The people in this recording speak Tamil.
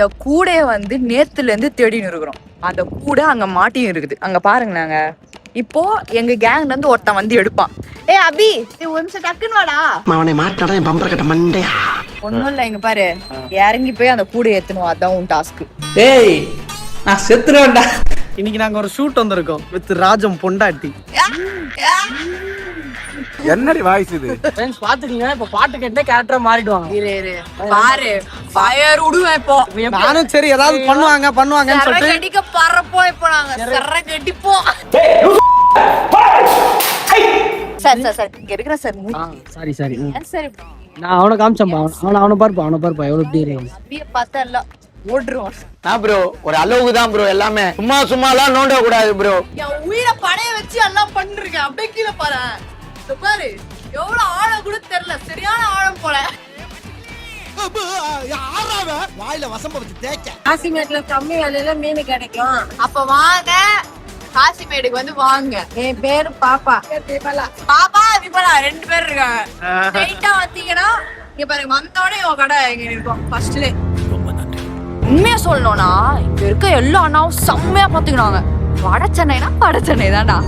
இந்த கூடைய வந்து நேத்துல இருந்து தேடின்னு இருக்கிறோம். அந்த கூடை அங்க மாட்டியும் இருக்குது. அங்க பாருங்க. நாங்க இப்போ எங்க கேங்ல இருந்து ஒருத்தன் வந்து எடுப்பான். ஏ அபி, நீ ஒரு நிமிஷம் டக்குன்னு வாடா. அவனை மாட்டாடா என் பம்பர கட்ட மண்டையா. ஒண்ணும் இல்ல, இங்க பாரு, இறங்கி போய் அந்த கூடை ஏத்தணும். அதான் உன் டாஸ்க். டேய் நான் செத்துறேன்டா. இன்னைக்கு நாங்க ஒரு ஷூட் வந்திருக்கோம் வித் ராஜம் பொண்டாட்டி. என்னடி வாய்ஸ் இது? ஃப்ரெண்ட்ஸ் பாத்துக்கங்க, இப்ப பாட்டு கேட்டே கேரக்டரா மாறிடுவாங்க. இரு பாரு, ஃபயர் விடுவேன் இப்போ. நானும் சரி ஏதாவது பண்ணுவாங்கன்னு சொல்லிட்டு கடிக்க பறப்போம். இப்போ நாங்க சர கடிப்போம். சார் இங்க இருக்கிற சார். Sorry sorry. சார் நான் அவனை காமிச்சேன்பா. அவனை பாருப்பா எவ்வளவு எப்படி அப்படியே பார்த்தா எல்லாம் ஓடுறோம். நான் ப்ரோ ஒரு அளவுக்கு தான் ப்ரோ எல்லாமே. சும்மாலாம் நோண்ட கூடாது ப்ரோ. என் உயிரை படைய வச்சு எல்லாம் பண்ணிருக்கேன். அப்படியே கீழே பாரு. பாரு எவ்வளவு ஆழம் கூட தெரியல. சரியான ஆழம் போல. வாயில வசம்ப வச்சு தேய்க்க. காசிமேட்ல கம்மி விலையில மீன் கிடைக்கும். அப்ப வாங்க, காசிமேடுக்கு வந்து வாங்க. என் பேரு பாப்பா. பாப்பா விபலா 2 பேர் இருக்காங்க. ஸ்ட்ரைட்டா வந்தீங்கன்னா இங்க பாருங்க, வந்தோடனே உங்க கடை இங்க இருக்கும் ஃபர்ஸ்ட்ல. உண்மையா சொல்லணும்னா இங்க இருக்க எல்லா அண்ணாவும் செம்மையா பாத்துக்கினாங்க. வட சென்னைனா வட சென்னை தான்டா.